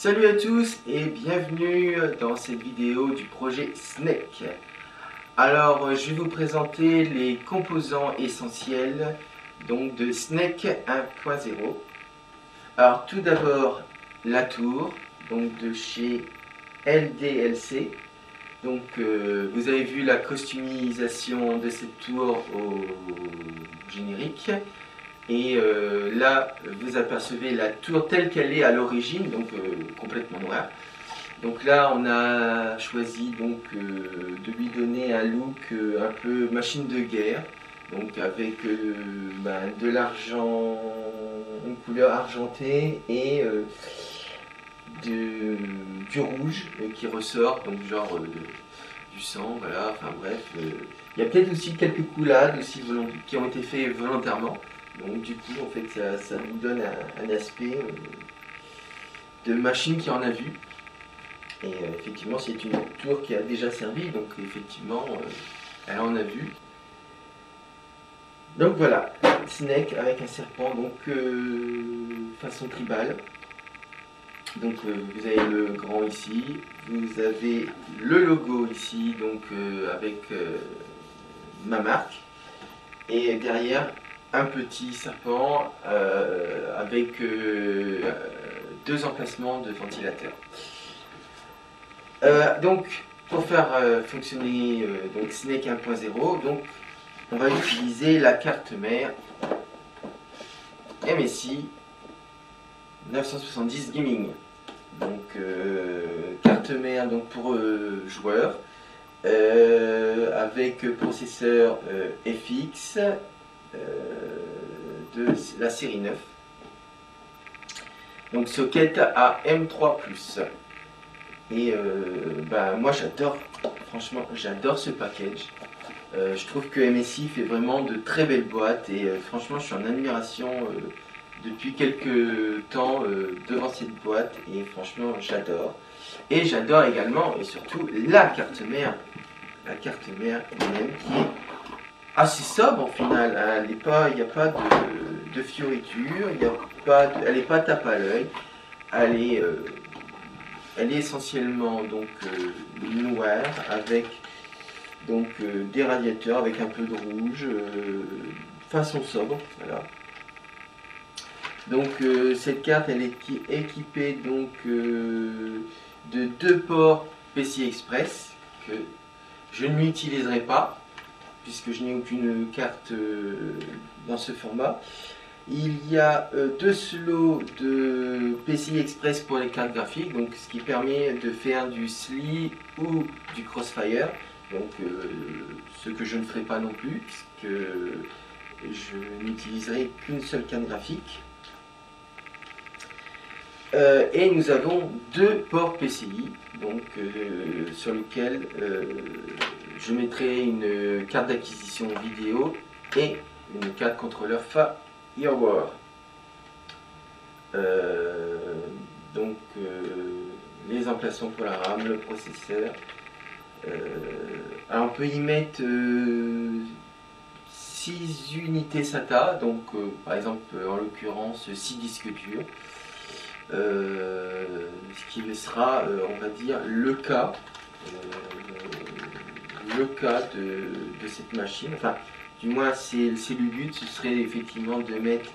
Salut à tous et bienvenue dans cette vidéo du projet SNEC. Alors je vais vous présenter les composants essentiels donc de SNEC 1.0. Alors tout d'abord la tour donc de chez LDLC. Donc vous avez vu la customisation de cette tour au générique. Et là, vous apercevez la tour telle qu'elle est à l'origine, donc complètement noire. Donc là, on a choisi donc, de lui donner un look un peu machine de guerre, donc avec de l'argent, une couleur argentée et du rouge qui ressort, donc genre du sang, voilà, enfin bref. Il y a peut-être aussi quelques coulades aussi qui ont été faites volontairement. Donc du coup, en fait, ça nous donne un aspect de machine qui en a vu. Et effectivement, c'est une tour qui a déjà servi, donc effectivement, elle en a vu. Donc voilà, Snake avec un serpent, donc façon tribale. Donc vous avez le grand ici, vous avez le logo ici, donc avec ma marque. Et derrière, un petit serpent avec deux emplacements de ventilateurs. Donc, pour faire fonctionner donc SNEC 1.0, donc on va utiliser la carte mère MSI 970 Gaming. Donc, carte mère donc pour joueurs avec processeur FX. De la série 9. Donc socket à M3+. Et moi j'adore, franchement j'adore ce package. Je trouve que MSI fait vraiment de très belles boîtes et franchement je suis en admiration depuis quelques temps devant cette boîte et franchement j'adore. Et j'adore également et surtout la carte mère. La carte mère elle-même qui est assez sobre au final, hein. Il n'y a pas de fioritures, elle n'est pas tape à l'œil, elle est essentiellement donc noire avec donc des radiateurs avec un peu de rouge, façon sobre, voilà. Donc cette carte elle est équipée donc de deux ports PCI Express que je ne l'utiliserai pas puisque je n'ai aucune carte dans ce format. Il y a deux slots de PCI Express pour les cartes graphiques, donc ce qui permet de faire du SLI ou du Crossfire, donc ce que je ne ferai pas non plus, puisque je n'utiliserai qu'une seule carte graphique. Et nous avons deux ports PCI, donc sur lesquels je mettrai une carte d'acquisition vidéo et une carte contrôleur Firewire. Donc les emplacements pour la RAM, le processeur. Alors on peut y mettre 6 unités SATA, donc par exemple en l'occurrence 6 disques durs. Ce qui sera, on va dire, le cas de cette machine. Enfin, du moins, c'est le but. Ce serait effectivement de mettre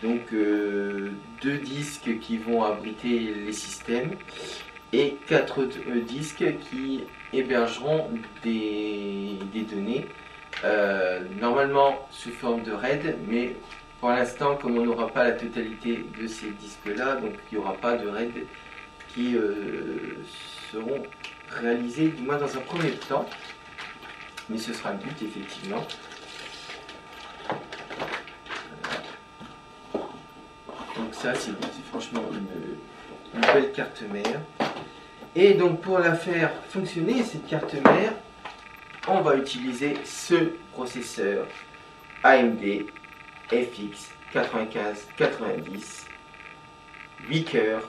donc deux disques qui vont abriter les systèmes et 4 disques qui hébergeront des données. Normalement sous forme de RAID, mais pour l'instant, comme on n'aura pas la totalité de ces disques-là, donc il n'y aura pas de RAID qui seront réalisés, du moins dans un premier temps. Mais ce sera le but, effectivement. Donc ça, c'est franchement une belle carte mère. Et donc pour la faire fonctionner, cette carte mère, on va utiliser ce processeur AMD FX 95-90 8 cœurs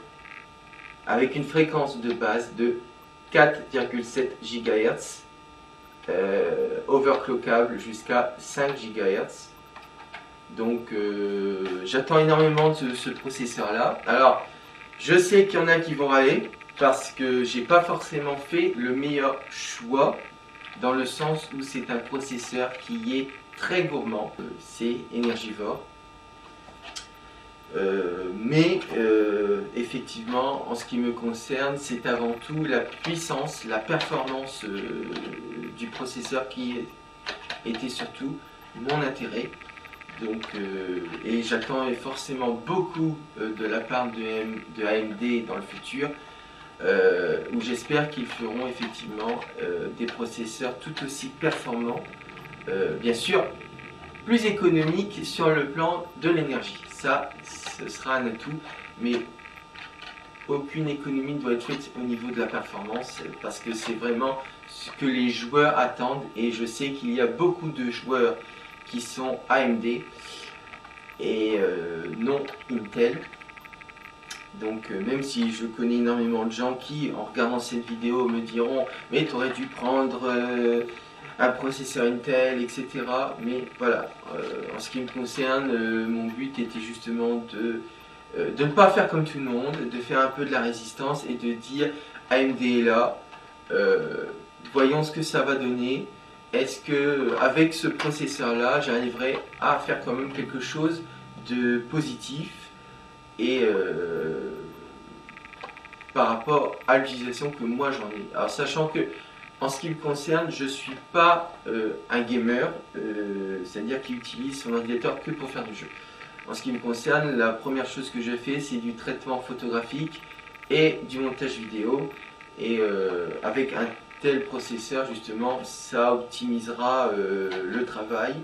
avec une fréquence de base de 4,7 GHz overclockable jusqu'à 5 GHz. Donc j'attends énormément de ce processeur là. Alors Je sais qu'il y en a qui vont râler parce que j'ai pas forcément fait le meilleur choix, dans le sens où c'est un processeur qui est très gourmand, c'est énergivore. Effectivement, en ce qui me concerne, c'est avant tout la puissance, la performance du processeur qui était surtout mon intérêt. Donc, et j'attends forcément beaucoup de la part de AMD dans le futur, où j'espère qu'ils feront effectivement des processeurs tout aussi performants, bien sûr plus économiques sur le plan de l'énergie. Ça, ce sera un atout, mais aucune économie ne doit être faite au niveau de la performance, parce que c'est vraiment ce que les joueurs attendent, et je sais qu'il y a beaucoup de joueurs qui sont AMD et non Intel. Donc même si je connais énormément de gens qui, en regardant cette vidéo, me diront « mais tu aurais dû prendre un processeur Intel, etc. » Mais voilà, en ce qui me concerne, mon but était justement de ne pas faire comme tout le monde, de faire un peu de la résistance et de dire AMD est là, voyons ce que ça va donner. Est-ce que avec ce processeur là j'arriverai à faire quand même quelque chose de positif et par rapport à l'utilisation que moi j'en ai. Alors sachant que en ce qui me concerne, je ne suis pas un gamer, c'est-à-dire qui utilise son ordinateur que pour faire du jeu. En ce qui me concerne, la première chose que je fais, c'est du traitement photographique et du montage vidéo. Et avec un tel processeur, justement, ça optimisera le travail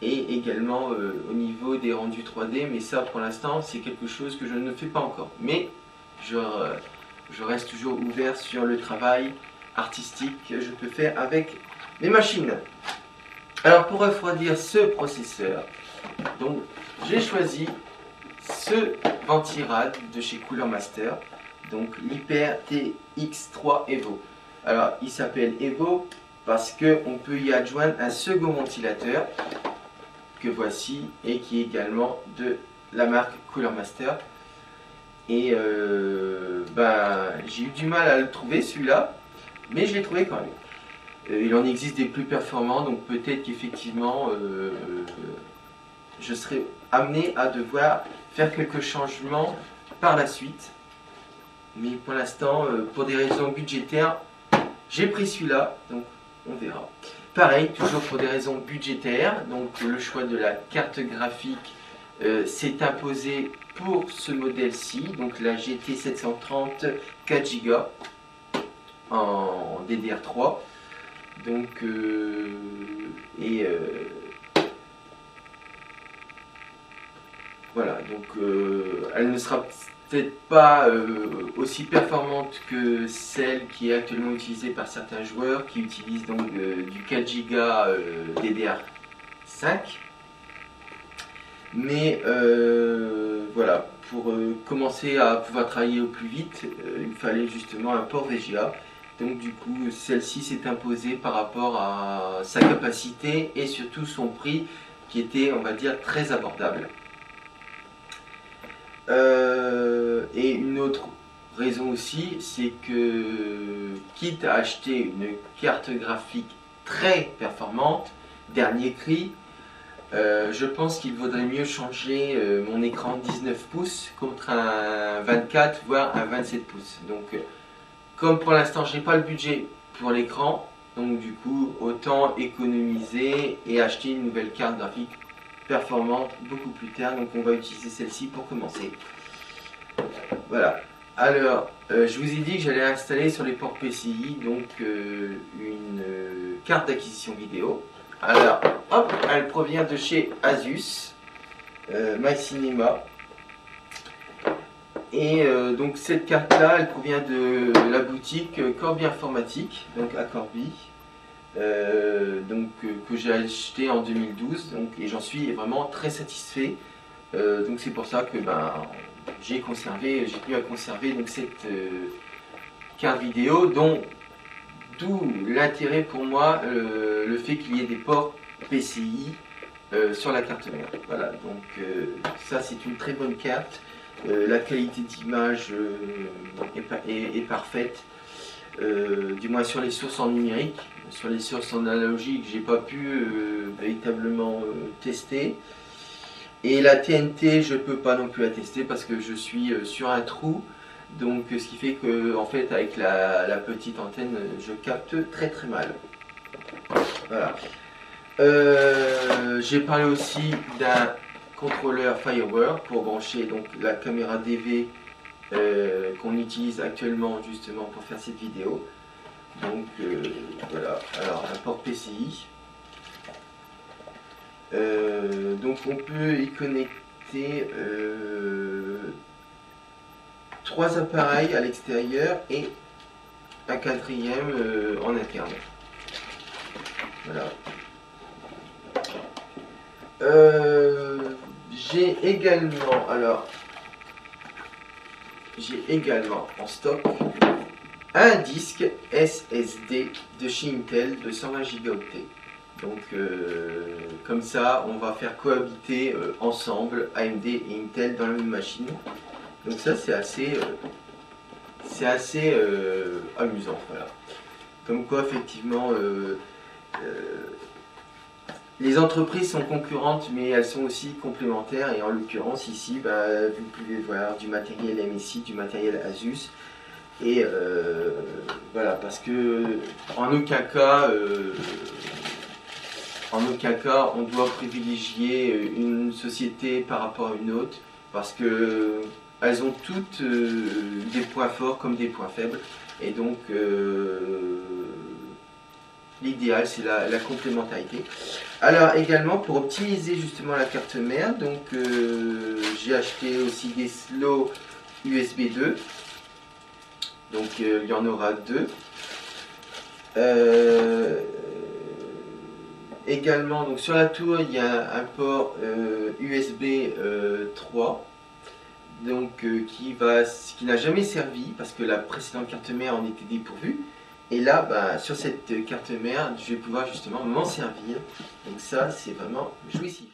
et également au niveau des rendus 3D. Mais ça, pour l'instant, c'est quelque chose que je ne fais pas encore. Mais je reste toujours ouvert sur le travail artistique que je peux faire avec mes machines. Alors, pour refroidir ce processeur, donc j'ai choisi ce Ventirad de chez Cooler Master, donc l'Hyper TX3 Evo. Alors il s'appelle Evo parce qu'on peut y adjoindre un second ventilateur que voici et qui est également de la marque Cooler Master. Et j'ai eu du mal à le trouver celui-là, mais je l'ai trouvé quand même. Il en existe des plus performants, donc peut-être qu'effectivement je serai amené à devoir faire quelques changements par la suite. Mais pour l'instant, pour des raisons budgétaires, j'ai pris celui-là, donc on verra. Pareil, toujours pour des raisons budgétaires, donc le choix de la carte graphique s'est imposé pour ce modèle-ci, donc la GT 730 4 Go en DDR3. Donc, voilà, donc elle ne sera peut-être pas aussi performante que celle qui est actuellement utilisée par certains joueurs qui utilisent donc du 4 Go DDR5. Mais voilà, pour commencer à pouvoir travailler au plus vite, il fallait justement un port VGA. Donc du coup, celle-ci s'est imposée par rapport à sa capacité et surtout son prix qui était, on va dire, très abordable. Et une autre raison aussi, c'est que quitte à acheter une carte graphique très performante, dernier cri, je pense qu'il vaudrait mieux changer mon écran 19 pouces contre un 24 voire un 27 pouces. Donc comme pour l'instant je n'ai pas le budget pour l'écran, donc du coup autant économiser et acheter une nouvelle carte graphique performante beaucoup plus tard. Donc on va utiliser celle-ci pour commencer. Voilà. Alors je vous ai dit que j'allais installer sur les ports PCI donc une carte d'acquisition vidéo. Alors hop, elle provient de chez Asus MyCinema. Et donc cette carte là elle provient de la boutique Corby Informatique, donc à Corby, que j'ai acheté en 2012 donc, et j'en suis vraiment très satisfait. Donc c'est pour ça que j'ai tenu à conserver donc, cette carte vidéo, d'où l'intérêt pour moi le fait qu'il y ait des ports PCI sur la carte mère. Voilà, donc ça c'est une très bonne carte. La qualité d'image est parfaite, du moins sur les sources en numérique. Sur les sources en analogique, j'ai pas pu véritablement tester. Et la TNT, je peux pas non plus la tester parce que je suis sur un trou. Donc ce qui fait que en fait avec la petite antenne, je capte très très mal. Voilà. J'ai parlé aussi d'un contrôleur Fireware pour brancher donc la caméra DV qu'on utilise actuellement justement pour faire cette vidéo. Donc voilà, alors un port PCI. Donc on peut y connecter 3 appareils à l'extérieur et un quatrième en interne. Voilà. J'ai également en stock un disque SSD de chez Intel de 120 Go. Donc comme ça on va faire cohabiter ensemble AMD et Intel dans la même machine. Donc ça c'est assez amusant. Voilà. Comme quoi effectivement les entreprises sont concurrentes mais elles sont aussi complémentaires, et en l'occurrence ici vous pouvez voir du matériel MSI, du matériel Asus. Et voilà, parce que en aucun cas on doit privilégier une société par rapport à une autre, parce que elles ont toutes des points forts comme des points faibles, et donc l'idéal c'est la complémentarité. Alors également pour optimiser justement la carte mère, donc j'ai acheté aussi des slots USB 2. Donc il y en aura 2. Également, donc sur la tour, il y a un port USB 3, donc qui n'a jamais servi parce que la précédente carte mère en était dépourvue. Et là, sur cette carte mère, je vais pouvoir justement m'en servir. Donc ça, c'est vraiment jouissif.